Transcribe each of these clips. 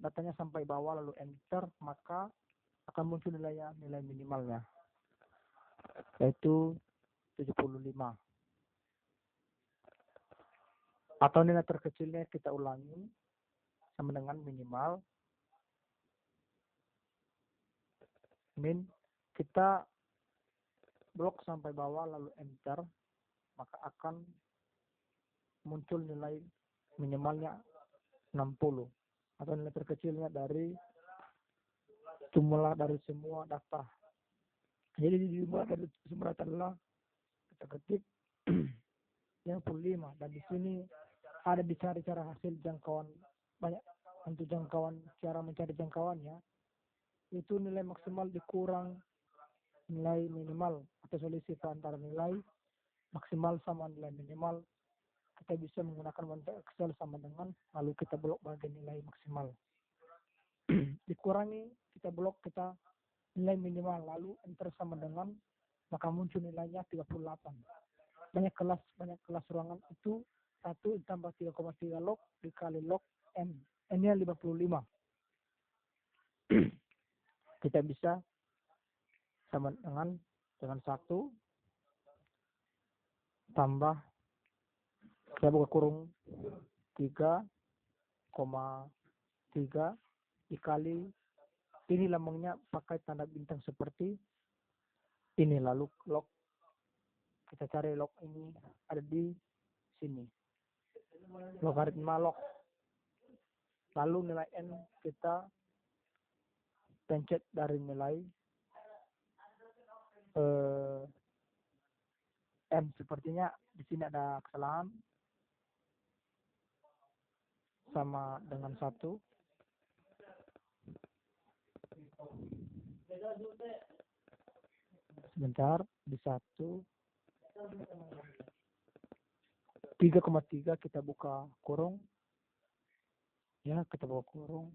datanya sampai bawah lalu enter, maka akan muncul nilai minimalnya, yaitu 75. Atau nilai terkecilnya kita ulangi sama dengan minimal min, kita blok sampai bawah lalu enter, maka akan muncul nilai minimalnya 60 atau nilai terkecilnya dari jumlah dari semua data. Jadi jumlah dari semua data adalah kita ketik 55, dan di sini ada dicari cara hasil jangkauan banyak. Untuk jangkauan, cara mencari jangkauannya itu nilai maksimal dikurang nilai minimal atau selisih antara nilai maksimal sama nilai minimal. Kita bisa menggunakan manfaat Excel sama dengan lalu kita blok bagian nilai maksimal. Dikurangi kita blok kita nilai minimal lalu enter sama dengan, maka muncul nilainya 38. Banyak kelas ruangan itu 1 tambah 3,3 log dikali log n. N-nya 55. Kita bisa sama dengan 1 tambah, saya buka kurung 3,3 dikali ini, lambangnya pakai tanda bintang seperti ini, lalu log. Kita cari log ini ada di sini, logaritma log. Lalu nilai n kita pencet dari nilai n. Sepertinya di sini ada kesalahan, sama dengan 1. Sebentar, di 1 3,3 kita buka kurung ya, kita buka kurung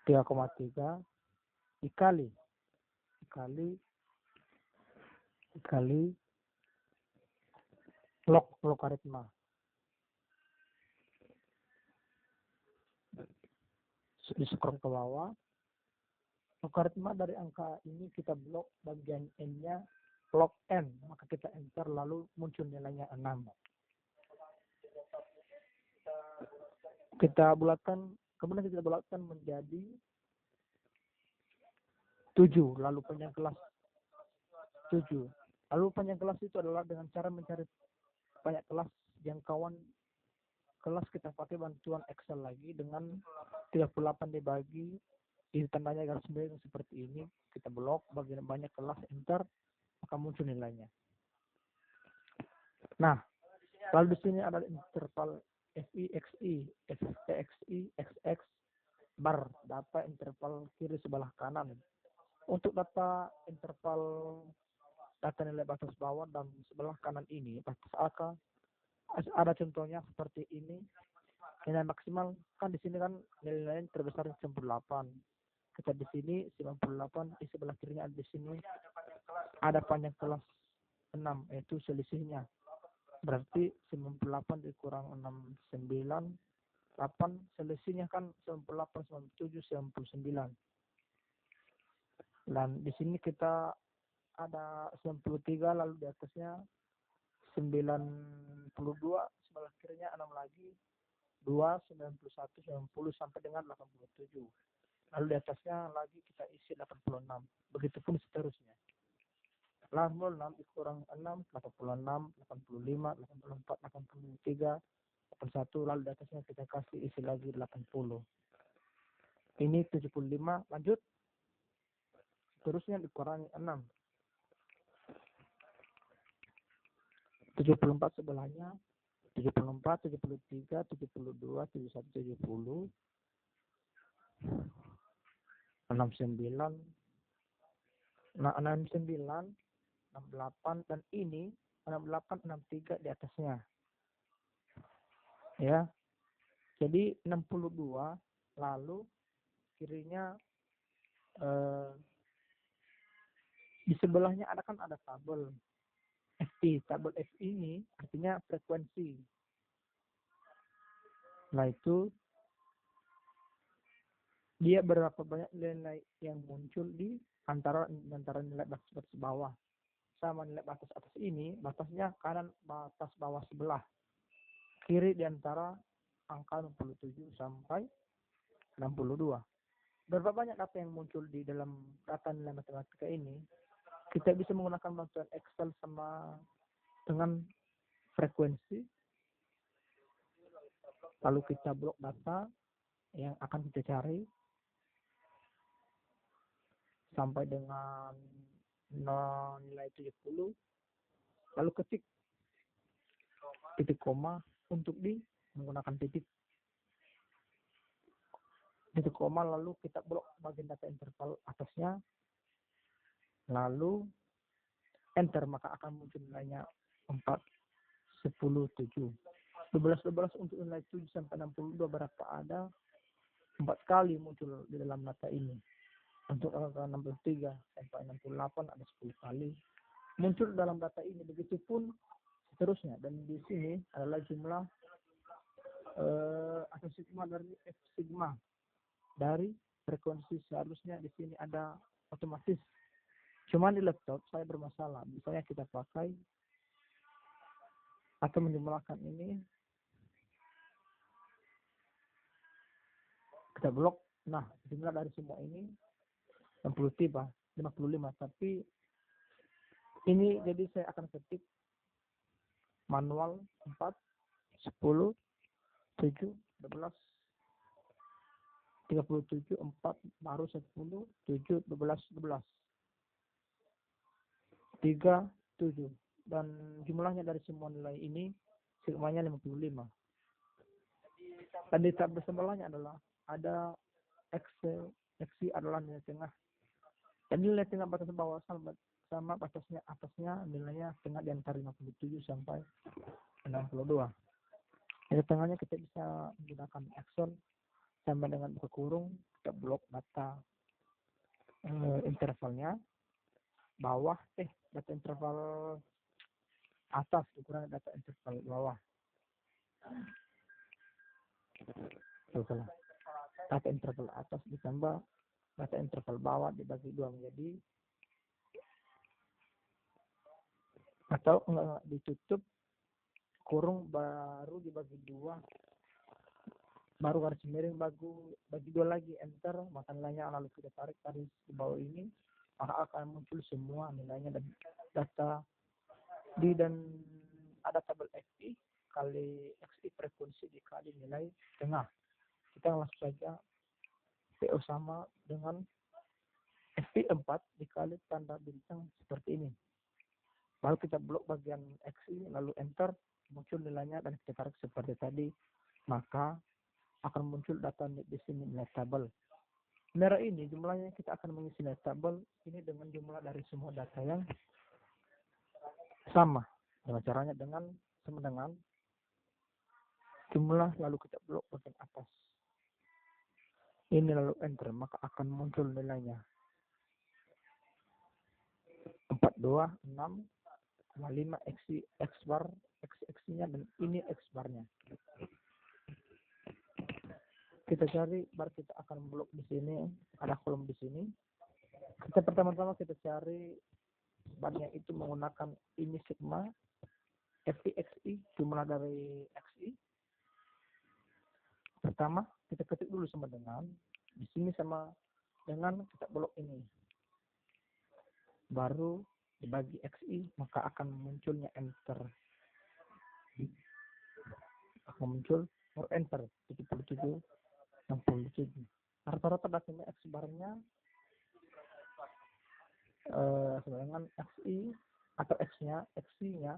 3,3 dikali logaritma. Di scroll ke bawah, logaritma dari angka ini kita blok bagian n-nya log n, maka kita enter lalu muncul nilainya 6. Kita bulatkan, kemudian kita bulatkan menjadi 7, lalu panjang kelas 7. Lalu panjang kelas itu adalah dengan cara mencari banyak kelas, jangkauan kelas kita pakai bantuan Excel lagi dengan 38 dibagi di tandanya garis miring seperti ini. Kita blok bagian banyak kelas, enter, maka muncul nilainya. Nah, lalu di sini ada interval FI, XI, XI, XX, bar, data interval kiri sebelah kanan. Untuk data interval data nilai batas bawah dan sebelah kanan ini batas angka, ada contohnya seperti ini. Nilai maksimal kan di sini kan nilai terbesar 98. Kita di sini 98, di sebelah kirinya ada di sini ada panjang kelas 6, yaitu selisihnya. Berarti 98 dikurang 69, 8, selisihnya kan 98, 97, 99. Dan di sini kita ada 93, lalu di atasnya 92, sebelah kirinya 6 lagi, 2, 91, 90 sampai dengan 87. Lalu di atasnya lagi kita isi 86. Begitupun seterusnya. 86 dikurang 6, 86, 85, 84, 83, 81, lalu di atasnya kita kasih isi lagi 80. Ini 75, lanjut. Terusnya dikurangi 6. 74 sebelahnya, 74, 73, 72, 71, 70, 69, 68, dan ini 68, 63 di atasnya. Ya. Jadi 62, lalu kirinya di sebelahnya ada tabel FI. Tabel FI ini artinya frekuensi. Nah, itu dia berapa banyak nilai yang muncul di antara nilai batas bawah sama nilai batas atas ini. Batasnya kanan batas bawah sebelah, kiri di antara angka 67 sampai 62. Berapa banyak data yang muncul di dalam data nilai matematika ini, kita bisa menggunakan bantuan Excel sama dengan frekuensi, lalu kita blok data yang akan kita cari sampai dengan nilai 70, lalu ketik titik koma untuk menggunakan titik koma, lalu kita blok bagian data interval atasnya, lalu enter, maka akan muncul nilainya 4, 10, 7, 12 untuk nilai 7 sampai 62 berapa ada 4 kali muncul di dalam data ini. Untuk angka 63 sampai 68 ada 10 kali muncul dalam data ini, begitupun seterusnya. Dan di sini adalah jumlah atau sigma dari F sigma dari frekuensi. Seharusnya di sini ada otomatis, cuman di laptop saya bermasalah. Misalnya kita pakai atau menjumlahkan ini, kita blok, nah jumlah dari semua ini 55, tapi ini jadi saya akan ketik manual 4, 10, 7, 12, 37, 4, baru 10, 7, 12, 12, 3, 7. Dan jumlahnya dari semua nilai ini sigmanya 55. Dan di tab sebelahnya adalah ada XY adalah nilai tengah. Dan nilai tengah batas bawah sama batasnya atasnya nilainya tengah di antara 57 sampai 62. Nilai tengahnya kita bisa menggunakan Excel sama dengan buka kurung, kita blok data intervalnya bawah, data interval atas dikurangi data interval bawah. Data interval atas ditambah data interval bawah dibagi 2 menjadi, atau enggak ditutup kurung baru dibagi 2, baru garis miring bagi 2 lagi, enter, maka nilainya lalu kita tarik garis di bawah ini, maka akan muncul semua nilainya. Dan data dan ada tabel XI kali XI frekuensi dikali nilai tengah. Kita langsung saja PO sama dengan FP 4 dikali tanda bintang seperti ini. Lalu kita blok bagian XI, lalu enter, muncul nilainya dan kita tarik seperti tadi, maka akan muncul data di sini nilai tabel. Merah ini jumlahnya kita akan mengisi nilai tabel ini dengan jumlah dari semua data yang sama. Dengan caranya sama dengan jumlah, lalu kita blok bagian atas. Ini lalu enter, maka akan muncul nilainya 426,5 X bar, X-nya, dan ini X barnya. Kita cari bar, kita akan blok di sini, ada kolom di sini. Kita pertama-tama kita cari barnya itu menggunakan ini sigma FI jumlah dari XI. Pertama kita ketik dulu sama dengan di sini, sama dengan kita blok ini, baru dibagi XI, maka akan munculnya enter, akan muncul enter 77, 67. Rata-rata datanya X barnya dengan XI atau XI-nya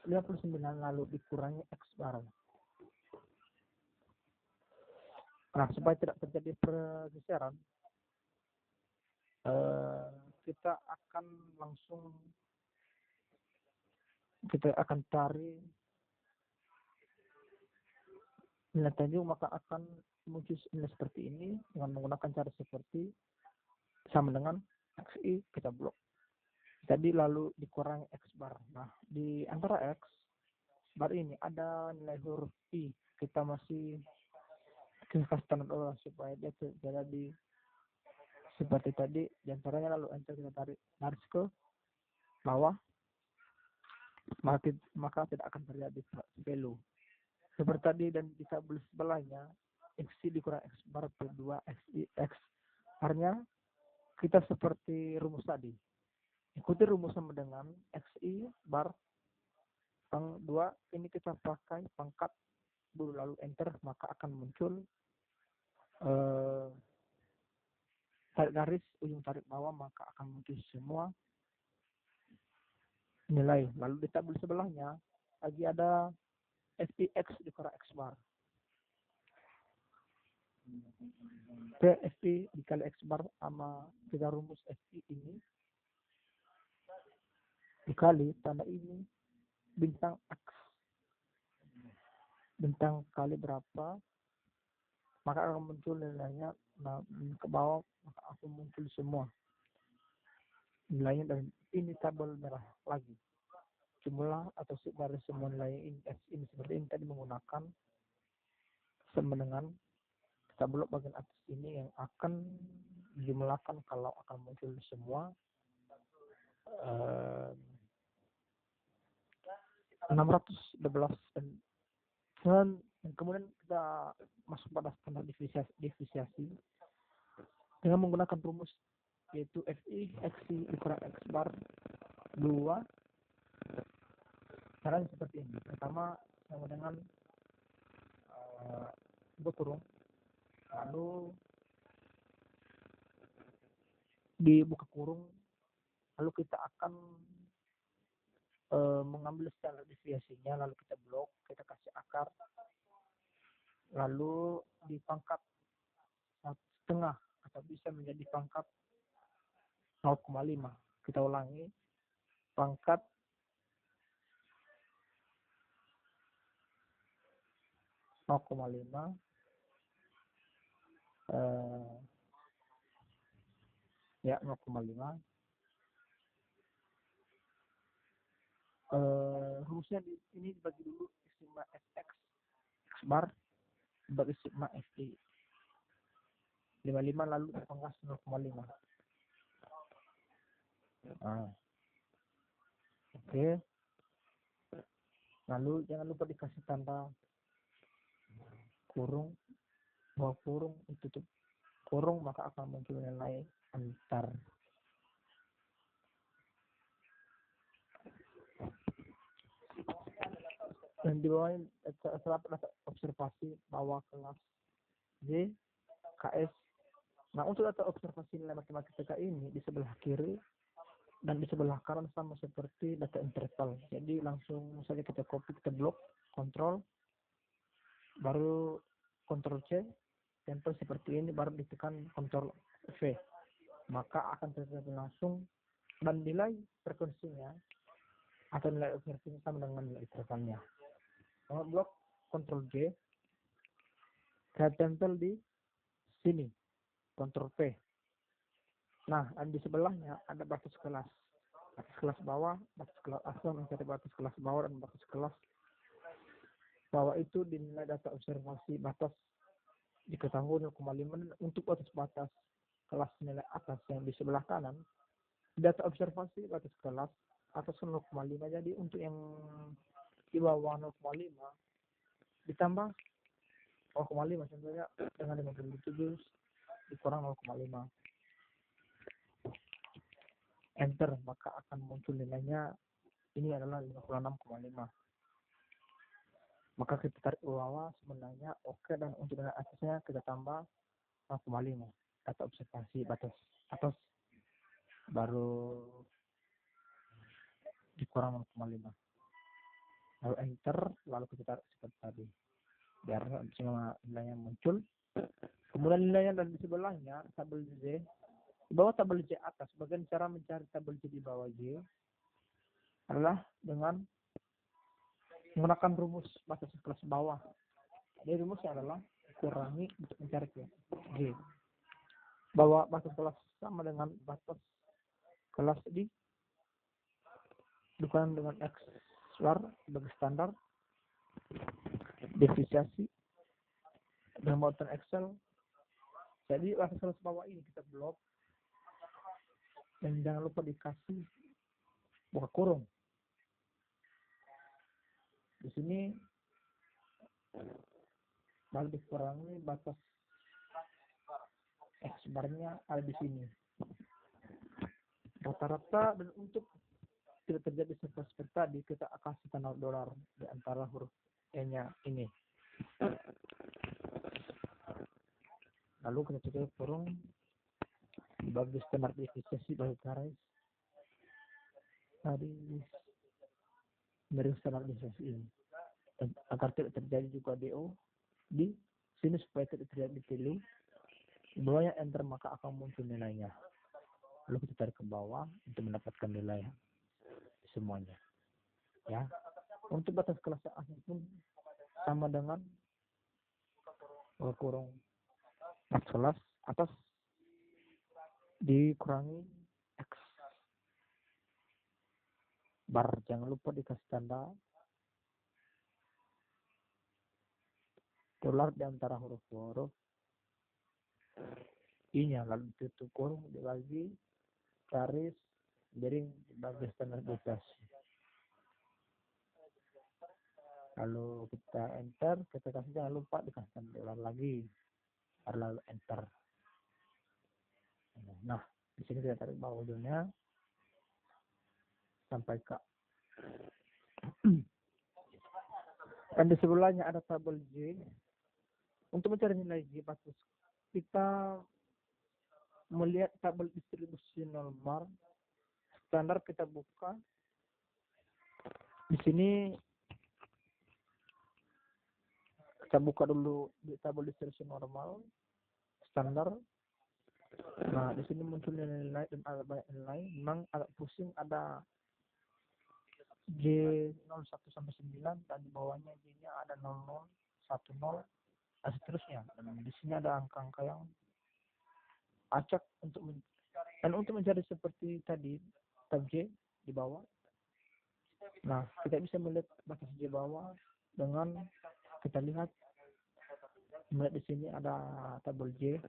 59, lalu dikurangi X bar. Nah, supaya tidak terjadi pergeseran, kita akan cari nilai tanjung, maka akan muncul nilai seperti ini dengan menggunakan cara seperti sama dengan XI, kita blok tadi lalu dikurangi X bar. Nah, di antara X bar ini ada nilai huruf I, kita kita kasih tanda dulu supaya dia jadi seperti tadi. Diantaranya lalu enter kita tarik garis ke bawah, maka tidak akan terjadi value seperti tadi. Dan di tabel sebelahnya xi dikurang x bar per 2 xi x artinya kita seperti rumus tadi, ikuti rumus sama dengan xi bar pang 2 ini kita pakai pangkat dulu lalu enter, maka akan muncul tarik garis ujung tarik bawah, maka akan muncul semua nilai. Lalu di tabel sebelahnya lagi ada fix dikurang x bar, fi dikali x bar sama kita rumus fi ini dikali tanda ini bintang x, bintang kali berapa maka akan muncul nilainya. Nah ke bawah maka akan muncul semua nilainya. Dan ini tabel merah lagi, jumlah atau dari semua nilai ini seperti ini tadi menggunakan sama dengan tabel bagian atas ini yang akan dijumlahkan kalau akan muncul semua 612. Dan kemudian kita masuk pada standar divisiasi dengan menggunakan rumus yaitu fi xi dikurang x bar 2. Caranya seperti ini. Pertama sama dengan kurung, lalu dibuka kurung, lalu kita akan mengambil standar deviasinya, lalu kita blok, kita kasih akar, lalu dipangkat 1,5 atau bisa menjadi pangkat 0,5. Kita ulangi, pangkat 0,5 ya 0,5. Rumusnya ini dibagi dulu sigma fx x bar bagi sigma fi 55 lalu dipangkas 0,5. Oke. Lalu jangan lupa dikasih tanda kurung, bawah kurung, tutup kurung, maka akan muncul nilai antar. Dan di bawah ini terdapat observasi bahwa kelas J KS. Nah untuk data observasi nilai matematika ini di sebelah kiri dan di sebelah kanan sama seperti data interval. Jadi langsung saja kita copy, kita blok, kontrol, baru kontrol C, tempel seperti ini, baru ditekan kontrol V, maka akan terjadi langsung. Dan nilai frekuensinya atau nilai observasinya sama dengan nilai intervalnya. Kalau blok kontrol J, saya tempel di sini, kontrol P. Nah, dan di sebelahnya ada batas kelas bawah, batas kelas atas, mencari batas kelas bawah dan batas kelas bawah itu dinilai data observasi batas diketahui 0,5. Untuk batas kelas nilai atas yang di sebelah kanan, data observasi batas kelas atas 0,5. Jadi untuk yang di bawah 0,5 ditambah 0,5 contohnya dengan 57 dikurang 0,5, enter, maka akan muncul nilainya ini adalah 56,5. Maka kita tarik ke bawah sebenarnya oke, dan untuk nilai atasnya kita tambah 0,5 data observasi batas atas baru dikurang 0,5, lalu enter, lalu kita tarik seperti tadi biar semua nilainya muncul. Kemudian nilainya dan di sebelahnya tabel J, di bawah tabel J atas. Bagian cara mencari tabel J di bawah J adalah dengan menggunakan rumus batas kelas bawah. Jadi rumusnya adalah kurangi untuk mencari J. Bahwa batas kelas sama dengan batas kelas di dikurangi dengan X bar sebagai standar divisiasi dengan menggunakan Excel. Jadi langsung bawah ini kita blok, dan jangan lupa dikasih buka kurung. Di sini baru dikurangi batas X barnya ada di sini rata-rata, dan untuk tidak terjadi seperti tadi kita kasih tanda dolar di antara huruf E-nya ini. Lalu kita tutup kurung bagi standar efisiensi bagi garis tadi dari standar efisiensi ini, dan agar tidak terjadi juga DO di sini supaya tidak terjadi dipilih di bawahnya enter, maka akan muncul nilainya. Lalu kita tarik ke bawah untuk mendapatkan nilai semuanya ya. Untuk batas kelas A pun sama dengan kurung batas kelas atas dikurangi X bar, jangan lupa dikasih tanda dolar di antara huruf-huruf I-nya, lalu ditutup kurung dibagi garis miring bagi standar deviasi. Lalu kita enter, kita kasih, jangan lupa dikasih dolar lagi, lalu enter. Nah, di sini kita tarik bawah ujungnya sampai ke dan di sebelahnya ada tabel J. Untuk mencari nilai J batas, kita melihat tabel distribusi normal standar, kita buka di sini, kita buka dulu di tabel distribusi normal standar. Nah, di sini muncul nilai dan ada banyak nilai, memang agak pusing, ada J01 sampai 9 dan di bawahnya J-nya ada 00, 10 dan seterusnya. Dan di sini ada angka-angka yang acak dan untuk mencari seperti tadi tab J di bawah. Nah, kita bisa melihat batas J bawah dengan kita lihat di sini ada tabel J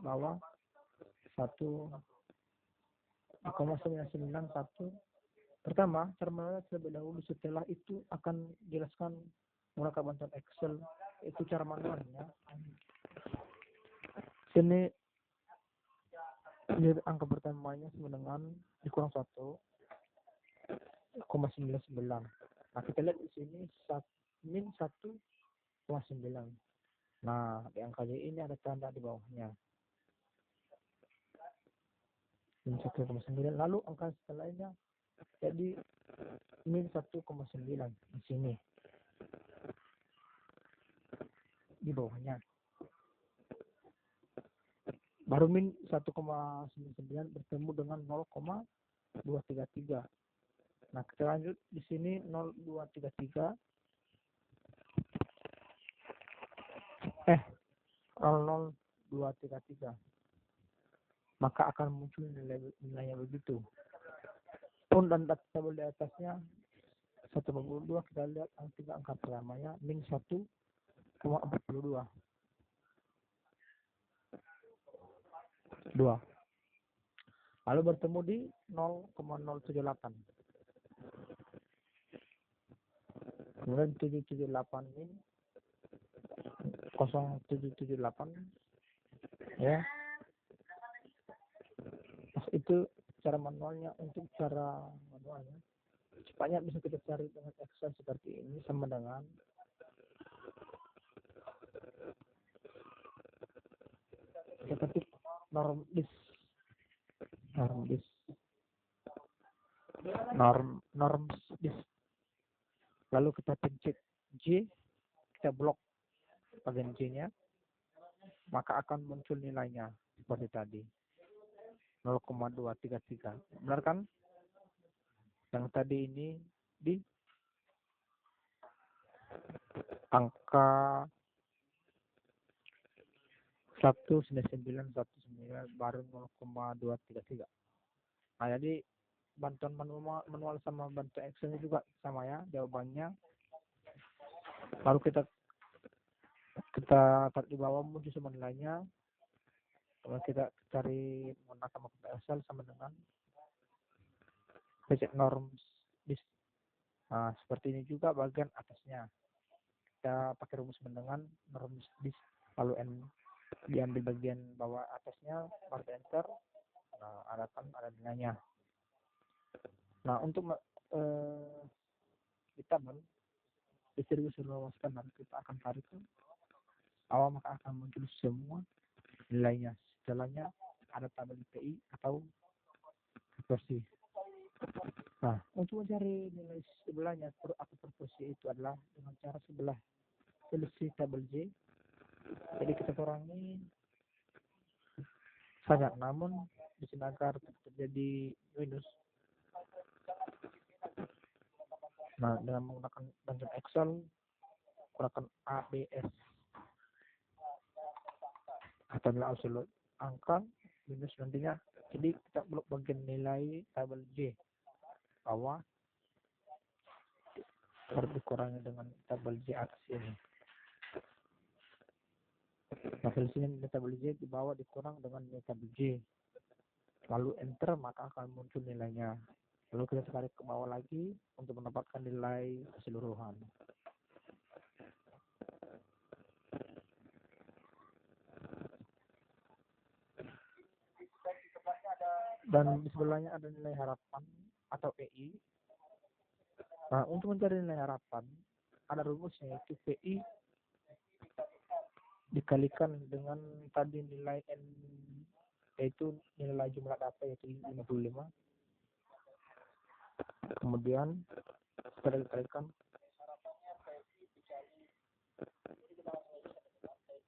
bawah 1,991. Pertama, cara menolak terlebih dahulu, setelah itu akan jelaskan menggunakan bantuan Excel, itu cara manualnya. Sini angka pertamanya sama dengan dikurang 1,99. Nah, kita lihat di sini min 1,9. Nah, di angka J ini ada tanda di bawahnya min 1,9. Lalu angka setelahnya jadi min 1,9 di sini di bawahnya. Baru min 1,99 bertemu dengan 0,233. Nah, kita lanjut di sini 0,233 0,0233, maka akan muncul nilainya begitu. Pun dan tabel di atasnya 142, kita lihat tiga angka pertamanya min 1,42 lalu bertemu di 0,078, kemudian 778 min 0778 ya. Nah, itu cara manualnya. Untuk cara manualnya cepatnya bisa kita cari dengan Excel seperti ini, sama dengan kita ketik norm dis lalu kita pencet J, kita blok bagian J-nya, maka akan muncul nilainya seperti tadi 0,233. Benar kan? Yang tadi ini di angka 19919 baru 0,233. Nah, jadi bantuan manual sama bantuan Excel juga sama ya jawabannya. Lalu kita kita tarik di bawah muncul semua nilainya. Kemudian kita cari menggunakan makro Excel sama dengan basic norms list. Nah, seperti ini juga bagian atasnya. Kita pakai rumus dengan norms list, lalu diambil bagian bawah atasnya, baru enter. Nah, ada nilainya. Nah, untuk kita distribusi rumuskan, nanti kita akan tarik ke awal, maka akan muncul semua nilainya. Setelahnya ada tabel PI atau proporsi. Nah, untuk mencari nilai sebelahnya atau proporsi itu adalah dengan cara sebelah selisih tabel J. Jadi kita kurangi saja, namun di sini agar terjadi minus. Nah, dengan menggunakan bagian Excel, gunakan ABS atau nilai absolut angka minus nantinya. Jadi kita blok bagian nilai tabel J bawah, baru dikurangi dengan tabel J atas ini. Nah, selisihnya tabel J di bawah dikurang dengan nilai tabel J, lalu enter, maka akan muncul nilainya. Lalu kita tarik ke bawah lagi untuk mendapatkan nilai keseluruhan. Dan di sebelahnya ada nilai harapan atau PI. Nah, untuk mencari nilai harapan ada rumusnya, yaitu PI dikalikan dengan tadi nilai N, yaitu nilai jumlah data, yaitu 55. Kemudian setelah dikalikan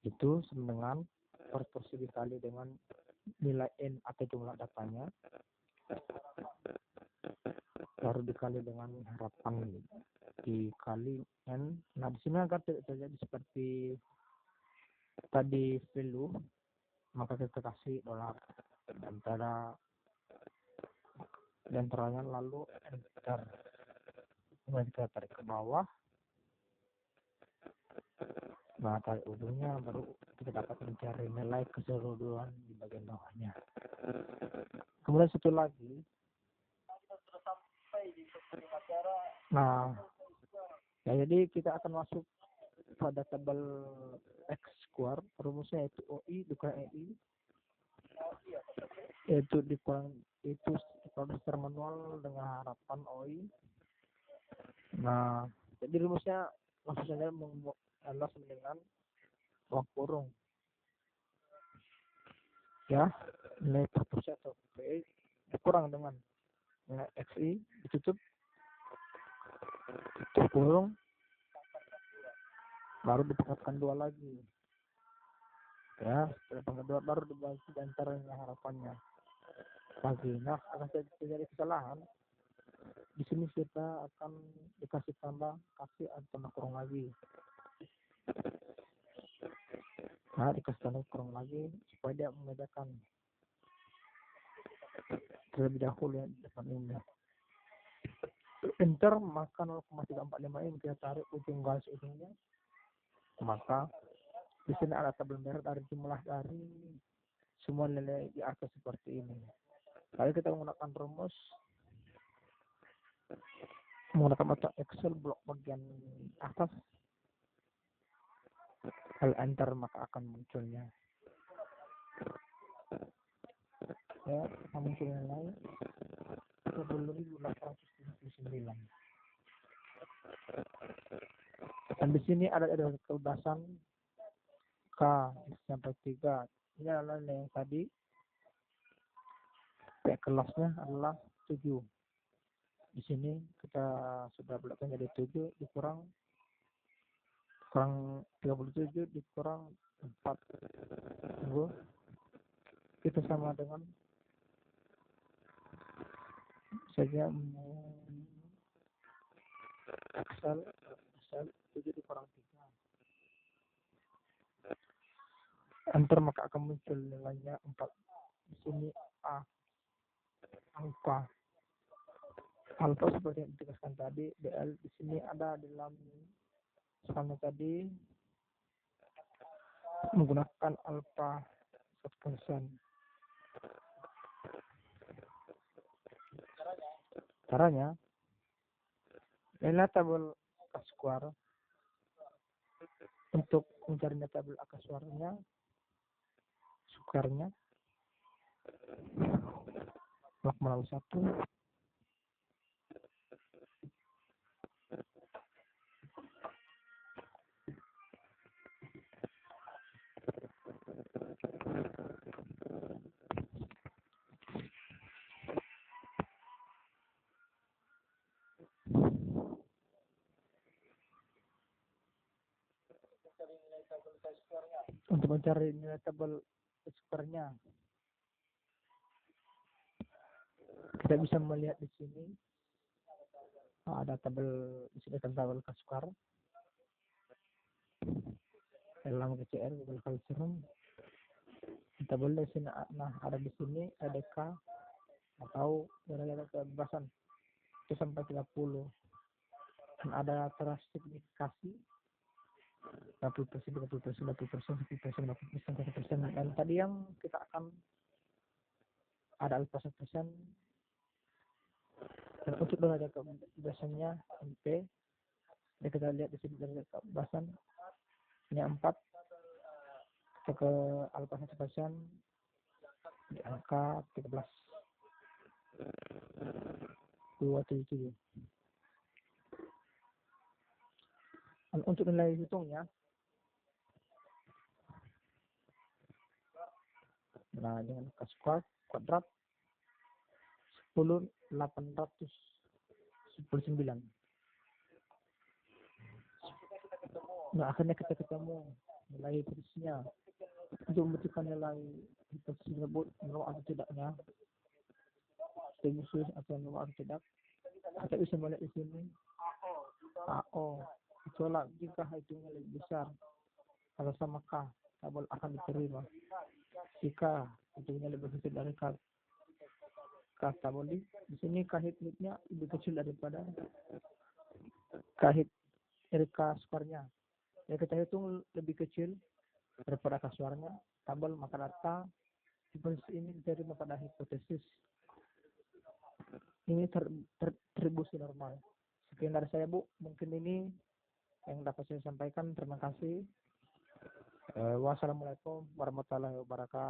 itu sama dengan proporsi dikali dengan nilai N atau jumlah datanya, baru dikali dengan harapan dikali N. Nah, di sini agar tidak terjadi seperti tadi value, maka kita kasih dolar antaranya, lalu enter. Kemudian kita tarik ke bawah. Nah, tarik ujungnya, baru kita dapat mencari nilai keseluruhan di bagian bawahnya. Kemudian satu lagi. Nah, ya, jadi kita akan masuk pada tabel X square. Rumusnya yaitu OI dikurang EI, yaitu dikurang itu produser manual dengan harapan OI. Nah, jadi rumusnya langsung saja adalah dengan ruang kurung, ya, nilai proporsi atau PI dikurang dengan nilai XI ditutup kurung, baru dipangkatkan 2 lagi, ya. Setelah pangkat 2 baru dibagi antara harapannya lagi. Nah, akan terjadi kesalahan di sini, kita akan dikasih tambah kasih atau kurang lagi. Nah, dikasih tambah kurang lagi supaya dia membedakan terlebih dahulu ya di depan ini. Enter, maka 0,345 ini kita tarik ujung garis ujungnya, maka di sini ada tabel merah dari jumlah dari semua nilai di atas seperti ini. Lalu kita menggunakan rumus menggunakan mata Excel blok bagian atas, lalu enter, maka akan munculnya, ya, akan muncul nilai 10.879. Dan di sini ada kebebasan K sampai 3. Ini adalah nilai yang tadi. Kelasnya adalah 7. Di sini kita sudah belakang jadi 7 dikurang 37 dikurang 4. Tunggu. Itu sama dengan saja Excel 7 dikurang 3. Enter, maka akan muncul nilainya 4. Di sini A angka alfa seperti yang ditegaskan tadi. BL di sini ada dalam sama tadi menggunakan alpha 1%. Caranya, nilai tabel K-square untuk mencari nilai tabel K-square-nya, square-nya maksimal 1 untuk mencari nilai tabel square-nya. Kita bisa melihat di sini ada tabel, di sini kan tabel K-square, dalam GCR Google Classroom. Tabel di sini, nah ada di sini ADK atau nilai kebebasan itu sampai 30, dan ada tersignifikasi 20%, 30%, 20%, 10%, 20%, 1%. Dan tadi yang kita akan ada alpha 1%. Dan untuk derajat kebebasannya MP, ya kita lihat di sini derajat kebebasan ini 4, kita ke alpha 1% di angka 13,277. Dan untuk nilai hitungnya, nah dengan K-square kuadrat 10.819. Nah akhirnya kita ketemu nilai hipotetisnya. Untuk membuktikan nilai hipotesis tersebut normal atau tidaknya, khusus atau normal atau tidak, kita bisa melihat di sini AO ditolak jika hitungnya lebih besar atau sama K, tabel akan diterima. Jika hitungnya lebih kecil dari K, tabel di sini K hitungnya lebih kecil daripada K dari K-square-nya. Ya kita hitung lebih kecil daripada K-square-nya, tabel maka data hipotesis ini diterima pada hipotesis. Ini distribusi normal. Sekian dari saya, Bu. Mungkin ini yang dapat saya sampaikan. Terima kasih. Wassalamualaikum warahmatullahi wabarakatuh.